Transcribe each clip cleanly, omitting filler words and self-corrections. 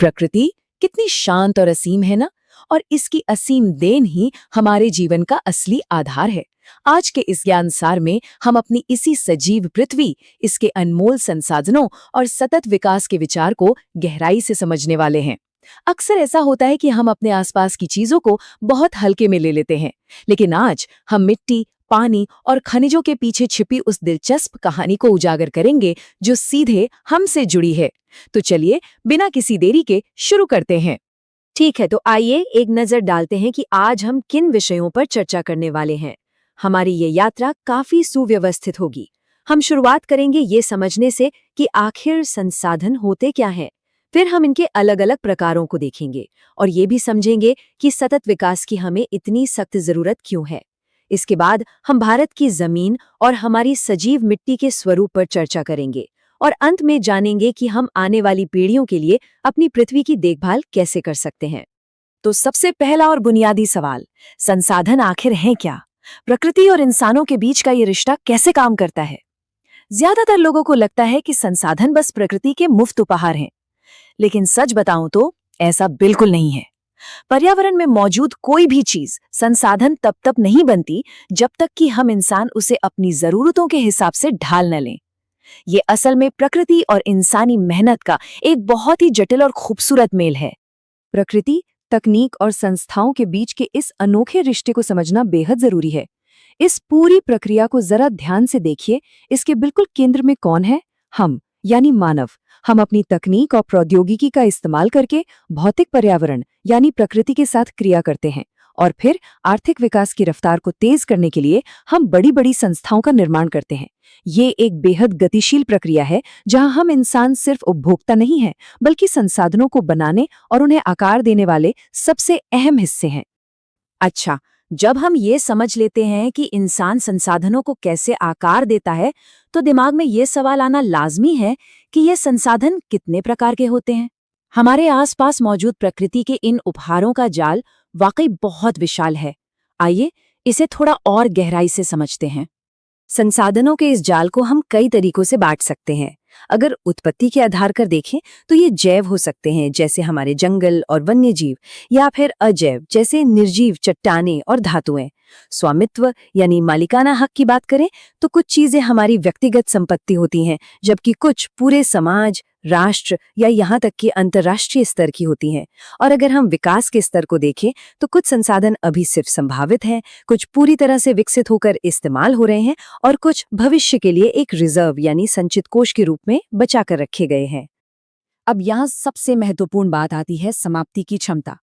प्रकृति कितनी शांत और असीम है ना। और इसकी असीम देन ही हमारे जीवन का असली आधार है। आज के इस ज्ञानसार में हम अपनी इसी सजीव पृथ्वी, इसके अनमोल संसाधनों और सतत विकास के विचार को गहराई से समझने वाले हैं। अक्सर ऐसा होता है कि हम अपने आसपास की चीजों को बहुत हल्के में ले लेते हैं, लेकिन आज हम मिट्टी, पानी और खनिजों के पीछे छिपी उस दिलचस्प कहानी को उजागर करेंगे जो सीधे हमसे जुड़ी है। तो चलिए बिना किसी देरी के शुरू करते हैं। ठीक है, तो आइए एक नजर डालते हैं कि आज हम किन विषयों पर चर्चा करने वाले हैं। हमारी ये यात्रा काफी सुव्यवस्थित होगी। हम शुरुआत करेंगे ये समझने से कि आखिर संसाधन होते क्या हैं। फिर हम इनके अलग अलग प्रकारों को देखेंगे और ये भी समझेंगे कि सतत विकास की हमें इतनी सख्त जरूरत क्यों है। इसके बाद हम भारत की जमीन और हमारी सजीव मिट्टी के स्वरूप पर चर्चा करेंगे और अंत में जानेंगे कि हम आने वाली पीढ़ियों के लिए अपनी पृथ्वी की देखभाल कैसे कर सकते हैं। तो सबसे पहला और बुनियादी सवाल, संसाधन आखिर हैं क्या? प्रकृति और इंसानों के बीच का ये रिश्ता कैसे काम करता है? ज्यादातर लोगों को लगता है कि संसाधन बस प्रकृति के मुफ्त उपहार हैं, लेकिन सच बताऊं तो ऐसा बिल्कुल नहीं है। पर्यावरण में मौजूद कोई भी चीज संसाधन तब तक नहीं बनती जब तक कि हम इंसान उसे अपनी जरूरतों के हिसाब से ढाल न लें। ये असल में प्रकृति और इंसानी मेहनत का एक बहुत ही जटिल और खूबसूरत मेल है। प्रकृति, तकनीक और संस्थाओं के बीच के इस अनोखे रिश्ते को समझना बेहद जरूरी है। इस पूरी प्रक्रिया को जरा ध्यान से देखिए। इसके बिल्कुल केंद्र में कौन है? हम, यानी मानव। हम अपनी तकनीक और प्रौद्योगिकी का इस्तेमाल करके भौतिक पर्यावरण यानी प्रकृति के साथ क्रिया करते हैं, और फिर आर्थिक विकास की रफ्तार को तेज करने के लिए हम बड़ी बड़ी संस्थाओं का निर्माण करते हैं। ये एक बेहद गतिशील प्रक्रिया है जहां हम इंसान सिर्फ उपभोक्ता नहीं हैं, बल्कि संसाधनों को बनाने और उन्हें आकार देने वाले सबसे अहम हिस्से हैं। अच्छा, जब हम ये समझ लेते हैं कि इंसान संसाधनों को कैसे आकार देता है, तो दिमाग में ये सवाल आना लाजमी है कि ये संसाधन कितने प्रकार के होते हैं। हमारे आसपास मौजूद प्रकृति के इन उपहारों का जाल वाकई बहुत विशाल है। आइए इसे थोड़ा और गहराई से समझते हैं। संसाधनों के इस जाल को हम कई तरीकों से बांट सकते हैं। अगर उत्पत्ति के आधार पर देखें तो ये जैव हो सकते हैं, जैसे हमारे जंगल और वन्य जीव, या फिर अजैव, जैसे निर्जीव चट्टानें और धातुएं। स्वामित्व यानी मालिकाना हक की बात करें तो कुछ चीजें हमारी व्यक्तिगत संपत्ति होती हैं, जबकि कुछ पूरे समाज, राष्ट्र या यहाँ तक कि अंतर्राष्ट्रीय स्तर की होती हैं। और अगर हम विकास के स्तर को देखें तो कुछ संसाधन अभी सिर्फ संभावित हैं, कुछ पूरी तरह से विकसित होकर इस्तेमाल हो रहे हैं, और कुछ भविष्य के लिए एक रिजर्व यानी संचित कोष के रूप में बचा कर रखे गए हैं। अब यहाँ सबसे महत्वपूर्ण बात आती है समाप्ति की क्षमता।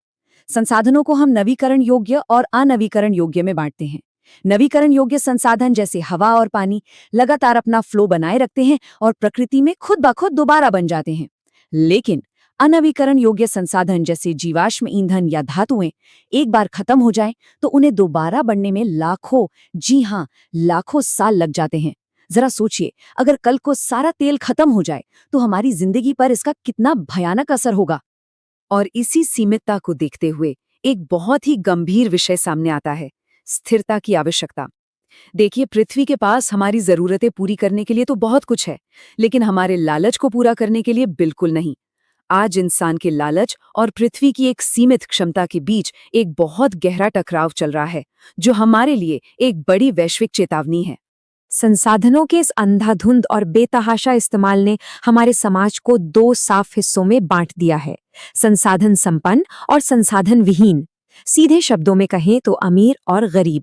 संसाधनों को हम नवीकरण योग्य और अनवीकरण योग्य में बांटते हैं। नवीकरण योग्य संसाधन जैसे हवा और पानी लगातार अपना फ्लो बनाए रखते हैं और प्रकृति में खुद ब खुद दोबारा बन जाते हैं। लेकिन अनवीकरण योग्य संसाधन जैसे जीवाश्म ईंधन या धातुएं एक बार खत्म हो जाएं तो उन्हें दोबारा बनने में लाखों, जी हाँ, लाखों साल लग जाते हैं। जरा सोचिए, अगर कल को सारा तेल खत्म हो जाए तो हमारी जिंदगी पर इसका कितना भयानक असर होगा। और इसी सीमितता को देखते हुए एक बहुत ही गंभीर विषय सामने आता है, स्थिरता की आवश्यकता। देखिए, पृथ्वी के पास हमारी जरूरतें पूरी करने के लिए तो बहुत कुछ है, लेकिन हमारे लालच को पूरा करने के लिए बिल्कुल नहीं। आज इंसान के लालच और पृथ्वी की एक सीमित क्षमता के बीच एक बहुत गहरा टकराव चल रहा है, जो हमारे लिए एक बड़ी वैश्विक चेतावनी है। संसाधनों के इस अंधाधुंध और बेतहाशा इस्तेमाल ने हमारे समाज को दो साफ हिस्सों में बांट दिया है, संसाधन संपन्न और संसाधन विहीन। सीधे शब्दों में कहें तो अमीर और गरीब।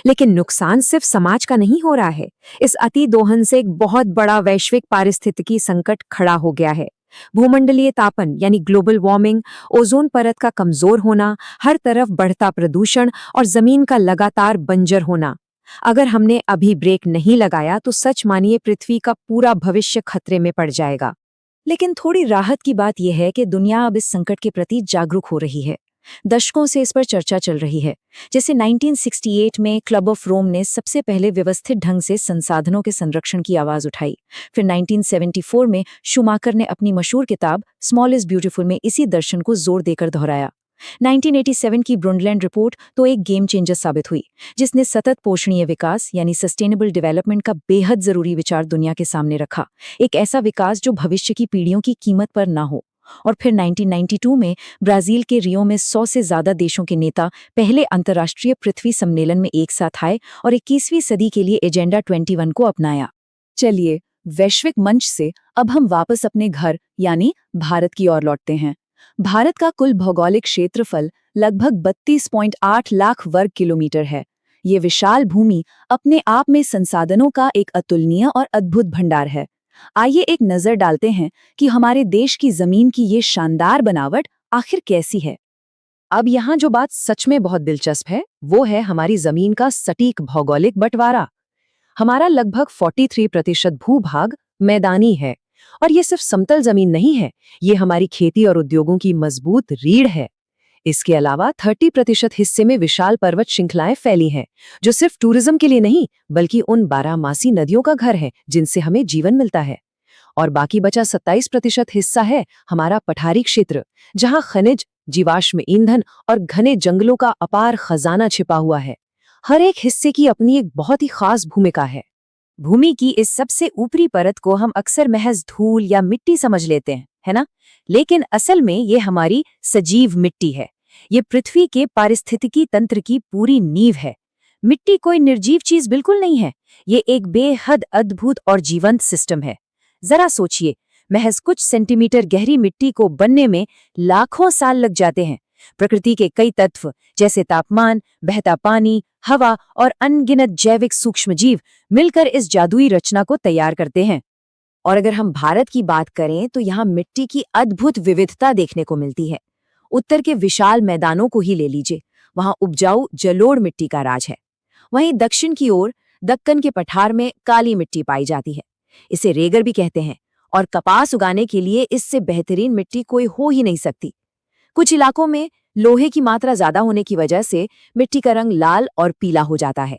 लेकिन नुकसान सिर्फ समाज का नहीं हो रहा है। इस अति दोहन से एक बहुत बड़ा वैश्विक पारिस्थितिकी संकट खड़ा हो गया है। भूमंडलीय तापन यानी ग्लोबल वार्मिंग, ओजोन परत का कमजोर होना, हर तरफ बढ़ता प्रदूषण और जमीन का लगातार बंजर होना। अगर हमने अभी ब्रेक नहीं लगाया तो सच मानिए पृथ्वी का पूरा भविष्य खतरे में पड़ जाएगा। लेकिन थोड़ी राहत की बात यह है कि दुनिया अब इस संकट के प्रति जागरूक हो रही है। दशकों से इस पर चर्चा चल रही है। जैसे 1968 में क्लब ऑफ रोम ने सबसे पहले व्यवस्थित ढंग से संसाधनों के संरक्षण की आवाज उठाई। फिर 1974 में शूमाकर ने अपनी मशहूर किताब स्मॉल इज ब्यूटीफुल में इसी दर्शन को जोर देकर दोहराया। 1987 की ब्रुंडलैंड रिपोर्ट तो एक गेम चेंजर साबित हुई, जिसने सतत पोषणीय विकास यानी सस्टेनेबल डेवलपमेंट का बेहद जरूरी विचार दुनिया के सामने रखा। एक ऐसा विकास जो भविष्य की पीढ़ियों की कीमत पर ना हो और फिर 1992 में ब्राजील के रियो में 100 से ज्यादा देशों के नेता पहले अंतर्राष्ट्रीय पृथ्वी सम्मेलन में एक साथ आए और 21वीं सदी के लिए एजेंडा 21 को अपनाया। चलिए, वैश्विक मंच से अब हम वापस अपने घर यानी भारत की ओर लौटते हैं। भारत का कुल भौगोलिक क्षेत्रफल लगभग 32.8 लाख वर्ग किलोमीटर है। ये विशाल भूमि अपने आप में संसाधनों का एक अतुलनीय और अद्भुत भंडार है। आइए एक नजर डालते हैं कि हमारे देश की जमीन की ये शानदार बनावट आखिर कैसी है। अब यहाँ जो बात सच में बहुत दिलचस्प है वो है हमारी जमीन का सटीक भौगोलिक बंटवारा। हमारा लगभग 43% भूभाग मैदानी है और ये सिर्फ समतल जमीन नहीं है, ये हमारी खेती और उद्योगों की मजबूत रीढ़ है। इसके अलावा 30% हिस्से में विशाल पर्वत श्रृंखलाएं फैली हैं, जो सिर्फ टूरिज्म के लिए नहीं बल्कि उन 12 मासी नदियों का घर है जिनसे हमें जीवन मिलता है। और बाकी बचा 27% हिस्सा है हमारा पठारी क्षेत्र, जहां खनिज, जीवाश्म ईंधन और घने जंगलों का अपार खजाना छिपा हुआ है। हर एक हिस्से की अपनी एक बहुत ही खास भूमिका है। भूमि की इस सबसे ऊपरी परत को हम अक्सर महज धूल या मिट्टी समझ लेते हैं, है ना? लेकिन असल में ये हमारी सजीव मिट्टी है। ये पृथ्वी के पारिस्थितिकी तंत्र की पूरी नींव है। मिट्टी कोई निर्जीव चीज बिल्कुल नहीं है, ये एक बेहद अद्भुत और जीवंत सिस्टम है। जरा सोचिए, महज कुछ सेंटीमीटर गहरी मिट्टी को बनने में लाखों साल लग जाते हैं। प्रकृति के कई तत्व जैसे तापमान, बहता पानी, हवा और अनगिनत जैविक सूक्ष्मजीव मिलकर इस जादुई रचना को तैयार करते हैं। और अगर हम भारत की बात करें तो यहाँ मिट्टी की अद्भुत विविधता देखने को मिलती है। उत्तर के विशाल मैदानों को ही ले लीजिए, वहाँ उपजाऊ जलोढ़ मिट्टी का राज है। वहीं दक्षिण की ओर दक्कन के पठार में काली मिट्टी पाई जाती है, इसे रेगर भी कहते हैं, और कपास उगाने के लिए इससे बेहतरीन मिट्टी कोई हो ही नहीं सकती। कुछ इलाकों में लोहे की मात्रा ज्यादा होने की वजह से मिट्टी का रंग लाल और पीला हो जाता है।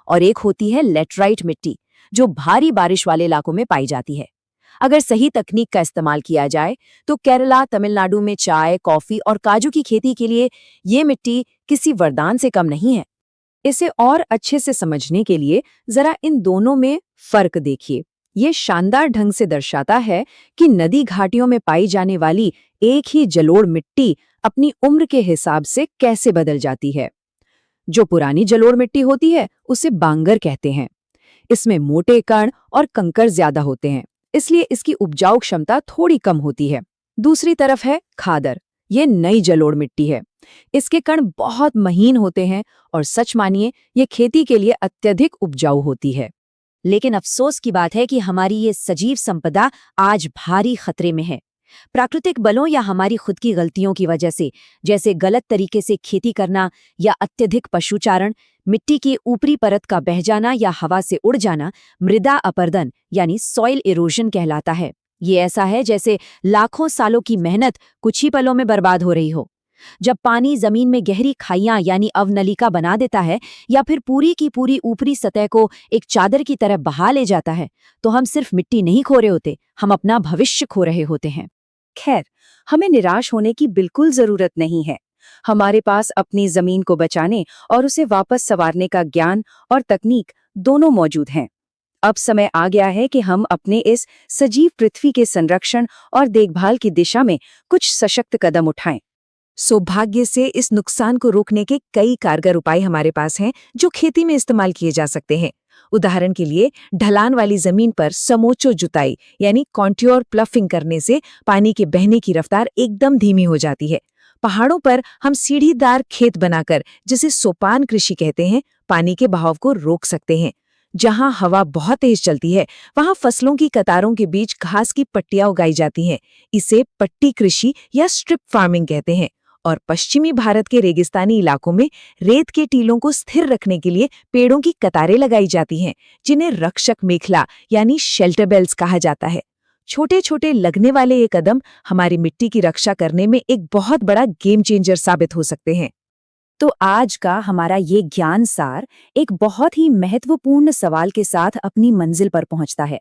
और एक होती है लेटराइट मिट्टी, जो भारी बारिश वाले इलाकों में पाई जाती है। अगर सही तकनीक का इस्तेमाल किया जाए तो केरला, तमिलनाडु में चाय, कॉफी और काजू की खेती के लिए ये मिट्टी किसी वरदान से कम नहीं है। इसे और अच्छे से समझने के लिए जरा इन दोनों में फर्क देखिए। ये शानदार ढंग से दर्शाता है कि नदी घाटियों में पाई जाने वाली एक ही जलोढ़ मिट्टी अपनी उम्र के हिसाब से कैसे बदल जाती है। जो पुरानी जलोढ़ मिट्टी होती है उसे बांगर कहते हैं। इसमें मोटे कण और कंकर ज्यादा होते हैं, इसलिए इसकी उपजाऊ क्षमता थोड़ी कम होती है। दूसरी तरफ है खादर, ये नई जलोढ़ मिट्टी है। इसके कण बहुत महीन होते हैं और सच मानिए ये खेती के लिए अत्यधिक उपजाऊ होती है। लेकिन अफसोस की बात है कि हमारी ये सजीव संपदा आज भारी खतरे में है। प्राकृतिक बलों या हमारी खुद की गलतियों की वजह से, जैसे गलत तरीके से खेती करना या अत्यधिक पशुचारण, मिट्टी की ऊपरी परत का बह जाना या हवा से उड़ जाना मृदा अपरदन यानी सॉइल इरोजन कहलाता है। ये ऐसा है जैसे लाखों सालों की मेहनत कुछ ही पलों में बर्बाद हो रही हो। जब पानी जमीन में गहरी खाइयां यानी अवनलिका बना देता है या फिर पूरी की पूरी ऊपरी सतह को एक चादर की तरह बहा ले जाता है, तो हम सिर्फ मिट्टी नहीं खो रहे होते, हम अपना भविष्य खो रहे होते हैं। खैर, हमें निराश होने की बिल्कुल जरूरत नहीं है। हमारे पास अपनी जमीन को बचाने और उसे वापस संवारने का ज्ञान और तकनीक दोनों मौजूद हैं। अब समय आ गया है कि हम अपने इस सजीव पृथ्वी के संरक्षण और देखभाल की दिशा में कुछ सशक्त कदम उठाएं। सौभाग्य से इस नुकसान को रोकने के कई कारगर उपाय हमारे पास हैं जो खेती में इस्तेमाल किए जा सकते हैं। उदाहरण के लिए, ढलान वाली जमीन पर समोच्च जुताई यानी कॉन्ट्योर प्लफिंग करने से पानी के बहने की रफ्तार एकदम धीमी हो जाती है। पहाड़ों पर हम सीढ़ीदार खेत बनाकर, जिसे सोपान कृषि कहते हैं, पानी के बहाव को रोक सकते हैं। जहां हवा बहुत तेज चलती है वहां फसलों की कतारों के बीच घास की पट्टियां उगाई जाती हैं। इसे पट्टी कृषि या स्ट्रिप फार्मिंग कहते हैं। और पश्चिमी भारत के रेगिस्तानी इलाकों में रेत के टीलों को स्थिर रखने के लिए पेड़ों की कतारें लगाई जाती हैं, जिन्हें रक्षक मेखला यानी शेल्टर बेल्स कहा जाता है। छोटे छोटे लगने वाले ये कदम हमारी मिट्टी की रक्षा करने में एक बहुत बड़ा गेम चेंजर साबित हो सकते हैं। तो आज का हमारा ये ज्ञान सार एक बहुत ही महत्वपूर्ण सवाल के साथ अपनी मंजिल पर पहुंचता है।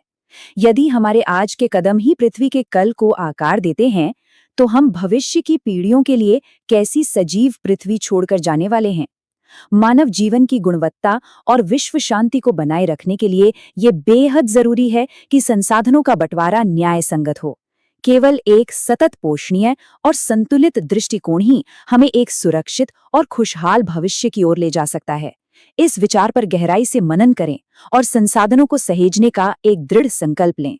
यदि हमारे आज के कदम ही पृथ्वी के कल को आकार देते हैं, तो हम भविष्य की पीढ़ियों के लिए कैसी सजीव पृथ्वी छोड़कर जाने वाले हैं। मानव जीवन की गुणवत्ता और विश्व शांति को बनाए रखने के लिए ये बेहद जरूरी है कि संसाधनों का बंटवारा न्याय संगत हो। केवल एक सतत पोषणीय और संतुलित दृष्टिकोण ही हमें एक सुरक्षित और खुशहाल भविष्य की ओर ले जा सकता है। इस विचार पर गहराई से मनन करें और संसाधनों को सहेजने का एक दृढ़ संकल्प लें।